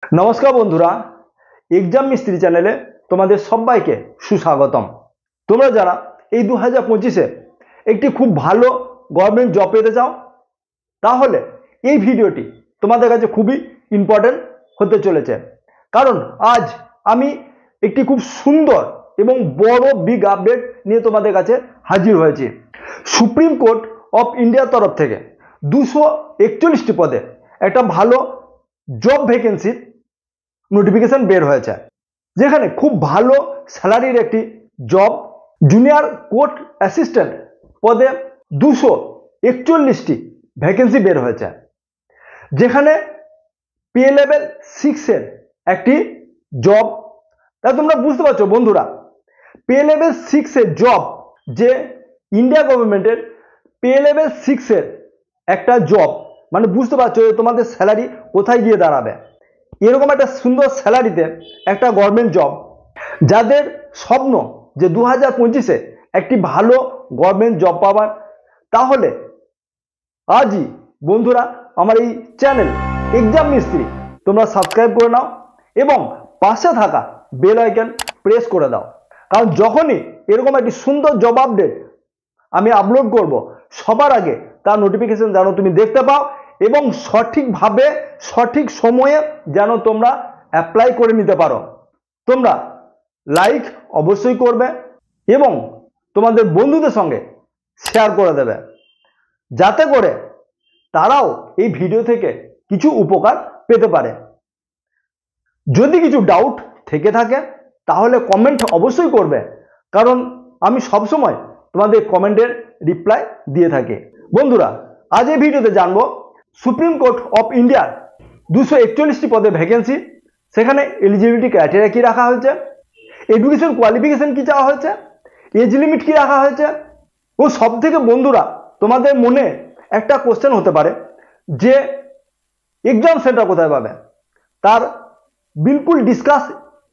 নমস্কার বন্ধুরা, এক্সাম মিস্ত্রি চ্যানেলে তোমাদের সবাইকে সুস্বাগতম। তোমরা যারা এই 2025-এ একটি খুব ভালো গভর্নমেন্ট জব পেতে চাও, তাহলে এই ভিডিওটি তোমাদের কাছে খুবই ইম্পর্টেন্ট হতে চলেছে। কারণ আজ আমি একটি খুব সুন্দর এবং বড় বিগ আপডেট নিয়ে তোমাদের কাছে হাজির হয়েছি। সুপ্রিম কোর্ট অফ ইন্ডিয়ার তরফ থেকে 241টি পদে একটা ভালো জব ভ্যাকেন্সির নোটিফিকেশন বের হয়েছে, যেখানে খুব ভালো স্যালারির একটি জব। জুনিয়র কোর্ট অ্যাসিস্ট্যান্ট পদে 241টি ভ্যাকেন্সি বের হয়েছে, যেখানে পে লেভেল 6-এর একটি জব। তাই তোমরা বুঝতে পারছো বন্ধুরা, পে লেভেল 6-এর জব, যে ইন্ডিয়া গভর্নমেন্টের পে লেভেল 6-এর একটা জব, মানে বুঝতে পারছো তোমাদের স্যালারি কোথায় গিয়ে দাঁড়াবে। এরকম একটা সুন্দর স্যালারিতে একটা গভর্নমেন্ট জব, যাদের স্বপ্ন যে 2025-এ একটি ভালো গভর্নমেন্ট জব পাবার, তাহলে আজই বন্ধুরা আমার এই চ্যানেল এক্সাম মিস্ত্রি তোমরা সাবস্ক্রাইব করে নাও এবং পাশে থাকা বেল আইকন প্রেস করে দাও। কারণ যখনই এরকম একটি সুন্দর জব আপডেট আমি আপলোড করব, সবার আগে তার নোটিফিকেশন যেন তুমি দেখতে পাও এবং সঠিকভাবে সঠিক সময়ে যেন তোমরা অ্যাপ্লাই করে নিতে পারো। তোমরা লাইক অবশ্যই করবে এবং তোমাদের বন্ধুদের সঙ্গে শেয়ার করে দেবে, যাতে করে তারাও এই ভিডিও থেকে কিছু উপকার পেতে পারে। যদি কিছু ডাউট থেকে থাকে তাহলে কমেন্ট অবশ্যই করবে, কারণ আমি সবসময় তোমাদের কমেন্টের রিপ্লাই দিয়ে থাকি। বন্ধুরা, আজ এই ভিডিওতে জানবো সুপ্রিম কোর্ট অফ ইন্ডিয়ার 241টি পদে ভ্যাকেন্সি, সেখানে এলিজিবিলিটি ক্রাইটেরিয়া কি রাখা হয়েছে, এডুকেশন কোয়ালিফিকেশন কি চাওয়া হয়েছে, এজ লিমিট কি রাখা হয়েছে, ও সব থেকে বন্ধুরা তোমাদের মনে একটা কোশ্চেন হতে পারে যে এক্সাম সেন্টার কোথায় পাবে, তার বিলকুল ডিসকাস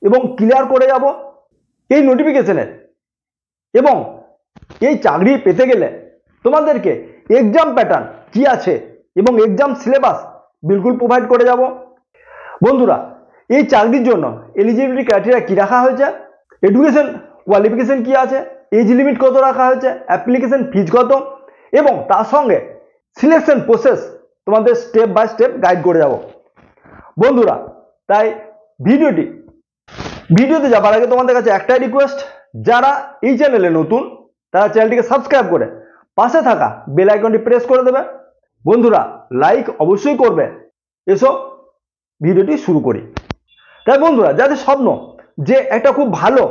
এবং ক্লিয়ার করে যাব এই নোটিফিকেশনের। এবং এই চাকরি পেতে গেলে তোমাদেরকে এক্সাম প্যাটার্ন কি আছে এবং এক্সাম সিলেবাস বিলকুল প্রোভাইড করে যাব। বন্ধুরা, এই চাকরির জন্য এলিজিবিলিটি ক্রাইটেরিয়া কি রাখা হয়েছে, এডুকেশন কোয়ালিফিকেশন কি আছে, এজ লিমিট কত রাখা হয়েছে, অ্যাপ্লিকেশন ফিজ কত, এবং তার সঙ্গে সিলেকশন প্রসেস তোমাদের স্টেপ বাই স্টেপ গাইড করে যাব। বন্ধুরা, তাই ভিডিওতে যাবার আগে তোমাদের কাছে একটাই রিকোয়েস্ট, যারা এই চ্যানেলে নতুন তারা চ্যানেলটিকে সাবস্ক্রাইব করে পাশে থাকা বেল আইকনটি প্রেস করে দেবে। বন্ধুরা, লাইক অবশ্যই করবে। এসো ভিডিওটি শুরু করি। তাই বন্ধুরা, যাদের স্বপ্ন যে একটা খুব ভালো,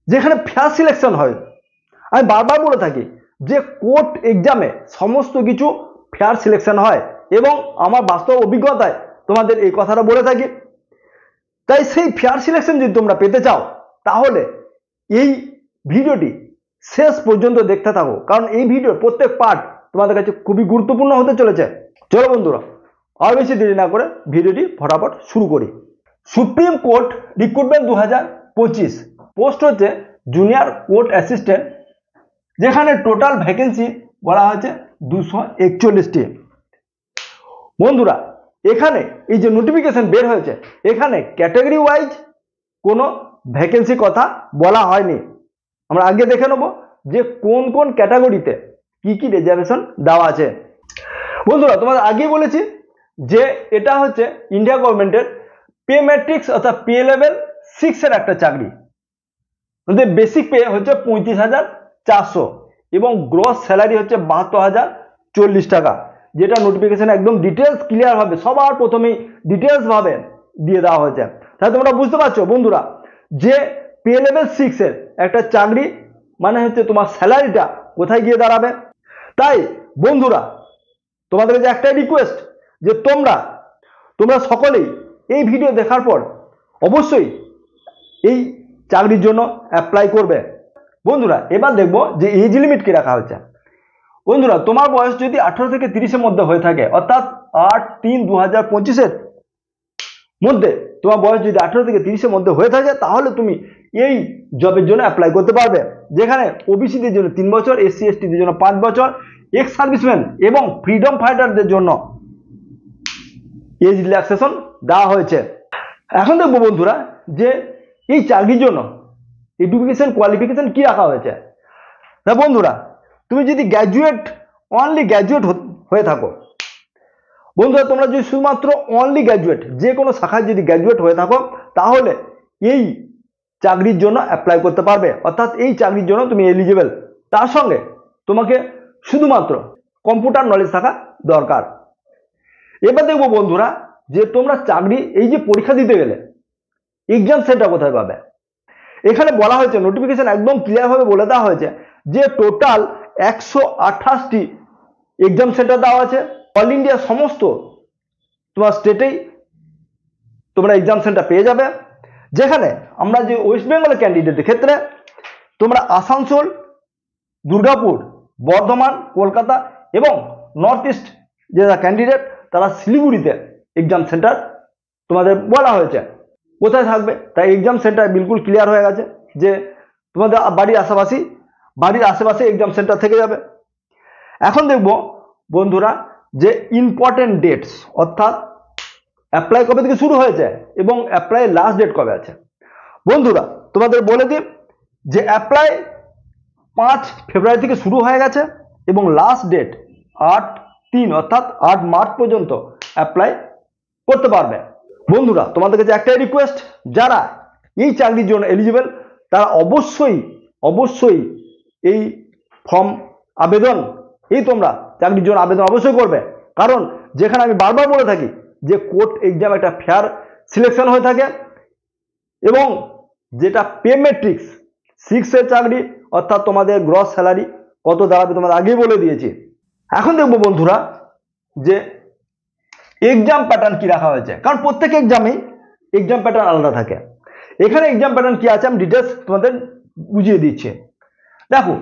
যেখানে ফেয়ার সিলেকশন হয়, আমি বারবার বলে থাকি যে কোর্ট এক্সামে সমস্ত কিছু ফেয়ার সিলেকশন হয় এবং আমার বাস্তব অভিজ্ঞতায় তোমাদের এই কথাটা বলে থাকি। তাই সেই ফেয়ার সিলেকশন যদি তোমরা পেতে চাও, তাহলে এই ভিডিওটি শেষ পর্যন্ত দেখতে থাকো, কারণ এই ভিডিওর প্রত্যেক পার্ট তোমাদের কাছে খুবই গুরুত্বপূর্ণ হতে চলেছে। চলো বন্ধুরা, আর বেশি দেরি না করে ভিডিওটি ফটাফট শুরু করি। সুপ্রিম কোর্ট রিক্রুটমেন্ট 2025 পোস্ট হচ্ছে জুনিয়র কোর্ট অ্যাসিস্ট্যান্ট, যেখানে টোটাল ভ্যাকেন্সি বলা হয়েছে 241টি। বন্ধুরা, এখানে এই যে নোটিফিকেশন বের হয়েছে, এখানে ক্যাটাগরি ওয়াইজ কোনো ভ্যাকেন্সি কথা বলা হয়নি। আমরা আগে দেখে নেব যে কোন কোন ক্যাটাগরিতে কি কি রিজার্ভেশন দেওয়া আছে। বন্ধুরা, তোমাদের আগেই বলেছি যে এটা হচ্ছে ইন্ডিয়া গভর্নমেন্টের পে ম্যাট্রিক্স অর্থাৎ পে লেভেল 6-এর একটা চাকরি। বেসিক পে হচ্ছে 35,400 এবং গ্রস স্যালারি হচ্ছে 72,040 টাকা, যেটা নোটিফিকেশন একদম ডিটেলস ক্লিয়ার ভাবে সবার প্রথমেই ডিটেলস ভাবে দিয়ে দেওয়া হয়েছে। তাহলে তোমরা বুঝতে পারছো বন্ধুরা যে পে লেভেল 6-এর একটা চাকরি মানে হচ্ছে তোমার স্যালারিটা কোথায় গিয়ে দাঁড়াবে। তাই বন্ধুরা, তোমাদের কাছে একটাই রিকোয়েস্ট যে তোমরা সকলেই এই ভিডিও দেখার পর অবশ্যই এই চাকরির জন্য অ্যাপ্লাই করবে। বন্ধুরা, এবার দেখবো যে এজ লিমিট কি রাখা হয়েছে। বন্ধুরা, তোমার বয়স যদি 18 থেকে 30-এর মধ্যে হয়ে থাকে, অর্থাৎ 8/3/2025-এর মধ্যে তোমার বয়স যদি 18 থেকে 30-এর মধ্যে হয়ে থাকে, তাহলে তুমি এই জবের জন্য অ্যাপ্লাই করতে পারবে, যেখানে ওবিসিদের জন্য 3 বছর, এসসি এসটিদের জন্য 5 বছর, এক্স সার্ভিসম্যান এবং ফ্রিডম ফাইটারদের জন্য এজ রিল্যাক্সেশন দেওয়া হয়েছে। এখন দেখবো বন্ধুরা যে এই চাকরির জন্য এডুকেশন কোয়ালিফিকেশন কি রাখা হয়েছে। না বন্ধুরা, তুমি যদি অনলি গ্র্যাজুয়েট হয়ে থাকো, বন্ধুরা তোমরা যদি শুধুমাত্র অনলি গ্র্যাজুয়েট, যে কোনো শাখায় যদি গ্র্যাজুয়েট হয়ে থাকো, তাহলে এই চাকরির জন্য অ্যাপ্লাই করতে পারবে, অর্থাৎ এই চাকরির জন্য তুমি এলিজিবল। তার সঙ্গে তোমাকে শুধুমাত্র কম্পিউটার নলেজ থাকা দরকার। এবার দেখবো বন্ধুরা যে তোমরা চাকরি এই যে পরীক্ষা দিতে গেলে এক্সাম সেন্টার কোথায় পাবে। এখানে বলা হয়েছে, নোটিফিকেশন একদম ক্লিয়ার ভাবে বলে দেওয়া হয়েছে যে টোটাল 128টি এক্সাম সেন্টার দেওয়া আছে। অল ইন্ডিয়া সমস্ত তোমার স্টেটেই তোমরা এক্সাম সেন্টার পেয়ে যাবে। যেখানে আমরা যে ওয়েস্ট বেঙ্গলের ক্যান্ডিডেটের ক্ষেত্রে তোমরা আসানসোল, দুর্গাপুর, বর্ধমান, কলকাতা এবং নর্থ ইস্ট যারা ক্যান্ডিডেট তারা শিলিগুড়িতে এক্সাম সেন্টার তোমাদের বলা হয়েছে কোথায় থাকবে। তাই এক্সাম সেন্টার বিলকুল ক্লিয়ার হয়ে গেছে যে তোমাদের বাড়ির আশেপাশে এক্সাম সেন্টার থেকে যাবে। এখন দেখব বন্ধুরা যে ইম্পর্টেন্ট ডেটস, অর্থাৎ অ্যাপ্লাই কবে থেকে শুরু হয়েছে এবং অ্যাপ্লাই লাস্ট ডেট কবে আছে। বন্ধুরা তোমাদের বলে দিই যে অ্যাপ্লাই 5 ফেব্রুয়ারি থেকে শুরু হয়ে গেছে এবং লাস্ট ডেট 8/3 অর্থাৎ 8 মার্চ পর্যন্ত অ্যাপ্লাই করতে পারবে। বন্ধুরা তোমাদের কাছে একটাই রিকোয়েস্ট, যারা এই চাকরির জন্য এলিজিবল তারা অবশ্যই এই ফর্ম আবেদন তোমরা চাকরির জন্য আবেদন অবশ্যই করবে। কারণ যেখানে আমি বারবার বলে থাকি যে কোর্ট এক্সাম একটা ফেয়ার সিলেকশন হয়ে থাকে এবং যেটা পে ম্যাট্রিক্স 6 চাকরি, অর্থাৎ তোমাদের গ্রস স্যালারি কত দাঁড়াবে তোমাদের আগেই বলে দিয়েছি। এখন দেখবো বন্ধুরা যে এক্সাম প্যাটার্ন কি রাখা হয়েছে, কারণ প্রত্যেক এক্সামেই এক্সাম প্যাটার্ন আলাদা থাকে। এখানে এক্সাম প্যাটার্ন কি আছে আমি ডিটেলস তোমাদের বুঝিয়ে দিচ্ছি। দেখো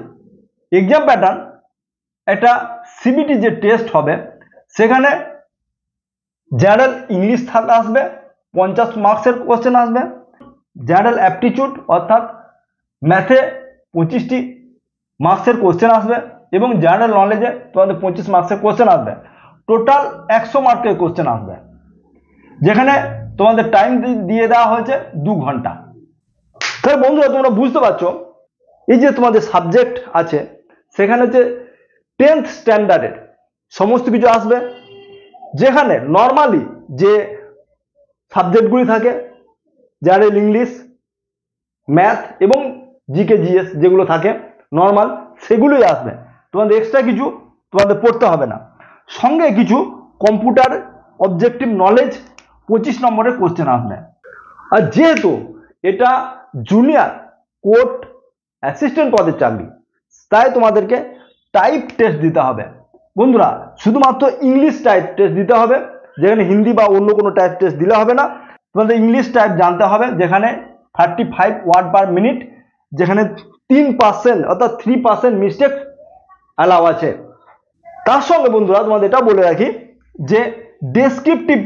এক্সাম প্যাটার্ন, একটা সিবিটি যে টেস্ট হবে সেখানে জেনারেল ইংলিশ থাকা আসবে, 50 মার্কসের কোশ্চেন আসবে। জেনারেল অ্যাপটিটিউড অর্থাৎ ম্যাথে 25টি মার্কসের কোশ্চেন আসবে এবং জেনারেল নলেজে তোমাদের 25 মার্কসের কোশ্চেন আসবে। টোটাল 100 মার্কের কোশ্চেন আসবে, যেখানে তোমাদের টাইম দিয়ে দেওয়া হয়েছে 2 ঘন্টা। তাহলে বন্ধুরা তোমরা বুঝতে পারছো এই যে তোমাদের সাবজেক্ট আছে সেখানে যে 10th স্ট্যান্ডার্ডের সমস্ত কিছু আসবে, যেখানে নর্মালি যে সাবজেক্টগুলি থাকে জেনারেল ইংলিশ, ম্যাথ এবং জিকে জিএস যেগুলো থাকে নর্মাল, সেগুলোই আসবে। তোমাদের এক্সট্রা কিছু তোমাদের পড়তে হবে না। সঙ্গে কিছু কম্পিউটার অবজেক্টিভ নলেজ 25 নম্বরের কোশ্চেন আসবে। আর যেহেতু এটা জুনিয়র কোর্ট অ্যাসিস্ট্যান্ট পদের চাকরি, তাই তোমাদেরকে টাইপ টেস্ট দিতে হবে। বন্ধুরা শুধুমাত্র ইংলিশ টাইপ টেস্ট দিতে হবে, যেখানে হিন্দি বা অন্য কোনো টাইপ টেস্ট দিলে হবে না। তোমাদের ইংলিশ টাইপ জানতে হবে, যেখানে 35 ওয়ার্ড পার মিনিট, যেখানে 3% অর্থাৎ 3% মিস্টেক অ্যালাউ আছে। তার সঙ্গে বন্ধুরা তোমাদের এটা বলে রাখি যে ডেসক্রিপটিভ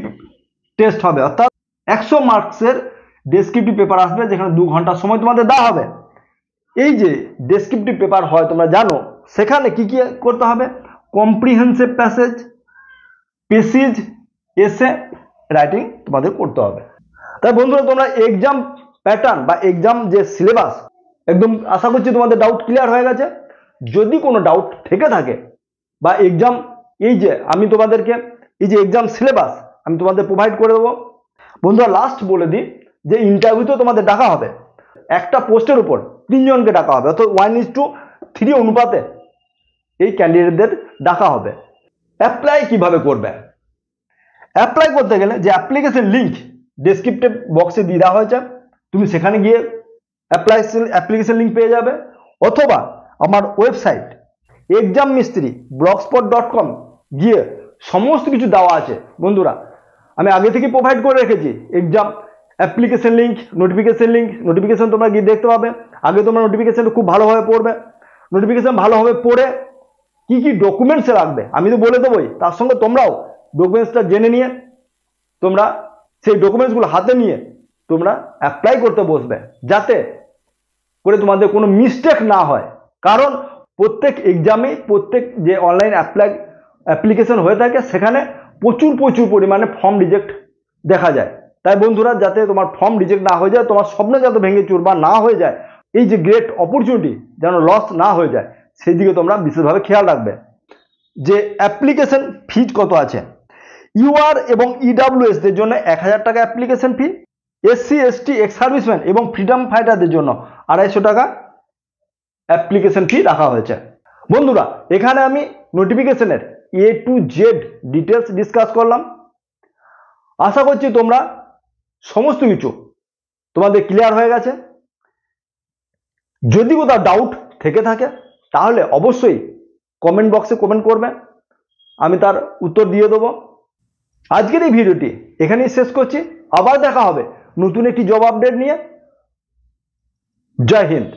টেস্ট হবে, অর্থাৎ 100 মার্কসের ডেসক্রিপটিভ পেপার আসবে, যেখানে 2 ঘন্টা সময় তোমাদের দেওয়া হবে। এই যে ডেসক্রিপটিভ পেপার হয় তোমরা জানো, সেখানে কি কি করতে হবে, comprehensive passage, passage, essay writing তোমাদের করতে হবে। তাই বন্ধুরা তোমরা এক্সাম প্যাটার্ন বা এক্সাম যে সিলেবাস একদম আশা করছি তোমাদের ডাউট ক্লিয়ার হয়ে গেছে। যদি কোনো ডাউট থেকে থাকে বা এক্সাম এই যে আমি তোমাদেরকে এই যে এক্সাম সিলেবাস আমি তোমাদের প্রোভাইড করে দেবো। বন্ধুরা লাস্ট বলে দিই যে ইন্টারভিউতেও তোমাদের ডাকা হবে, একটা পোস্টের উপর 3 জনকে ডাকা হবে, অর্থাৎ 1:3 অনুপাতে এই ক্যান্ডিডেটদের ডাকা হবে। অ্যাপ্লাই কিভাবে করবে, অ্যাপ্লাই করতে গেলে যে অ্যাপ্লিকেশন লিঙ্ক ডেসক্রিপটিভ বক্সে দিয়ে দেওয়া হয়েছে, তুমি সেখানে গিয়ে অ্যাপ্লিকেশন লিঙ্ক পেয়ে যাবে, অথবা আমার ওয়েবসাইট exammistriblockspot.com গিয়ে সমস্ত কিছু দেওয়া আছে। বন্ধুরা আমি আগে থেকে প্রোভাইড করে রেখেছি এক্সাম অ্যাপ্লিকেশন লিঙ্ক, নোটিফিকেশন তোমরা গিয়ে দেখতে পাবে। আগে তোমরা নোটিফিকেশন খুব ভালোভাবে পড়বে, নোটিফিকেশন ভালোভাবে পড়ে কি কি ডকুমেন্টস রাখবে আমি তো বলে দেবোই, তার সঙ্গে তোমরাও ডকুমেন্টসটা জেনে নিয়ে তোমরা সেই ডকুমেন্টসগুলো হাতে নিয়ে তোমরা অ্যাপ্লাই করতে বসবে, যাতে করে তোমাদের কোনো মিস্টেক না হয়। কারণ প্রত্যেক এক্সামে প্রত্যেক যে অনলাইন অ্যাপ্লিকেশন হয়ে থাকে সেখানে প্রচুর প্রচুর পরিমাণে ফর্ম রিজেক্ট দেখা যায়। তাই বন্ধুরা, যাতে তোমার ফর্ম রিজেক্ট না হয়ে যায়, তোমার স্বপ্ন যাতে ভেঙে চুরমার না হয়ে যায়, এই যে গ্রেট অপরচুনিটি যেন লস না হয়ে যায়, সেই দিকে তোমরা বিশেষভাবে খেয়াল রাখবে। যে অ্যাপ্লিকেশন ফিজ কত আছে, ইউআর এবং ইডাব্লিউএস দের জন্য 1000 টাকা application fee, SC ST ex serviceman এবং ফ্রিডম ফাইটারদের জন্য 250 টাকা অ্যাপ্লিকেশন ফি রাখা হয়েছে। বন্ধুরা, এখানে আমি নোটিফিকেশনের A to Z details discuss করলাম। আশা করছি তোমরা সমস্ত কিছু তোমাদের ক্লিয়ার হয়ে গেছে। যদি কোথাও ডাউট থেকে থাকে তাহলে অবশ্যই কমেন্ট বক্সে কমেন্ট করবে, আমি তার উত্তর দিয়ে দেবো। আজকের এই ভিডিওটি এখানেই শেষ করছি। আবার দেখা হবে নতুন একটি জব আপডেট নিয়ে। জয় হিন্দ।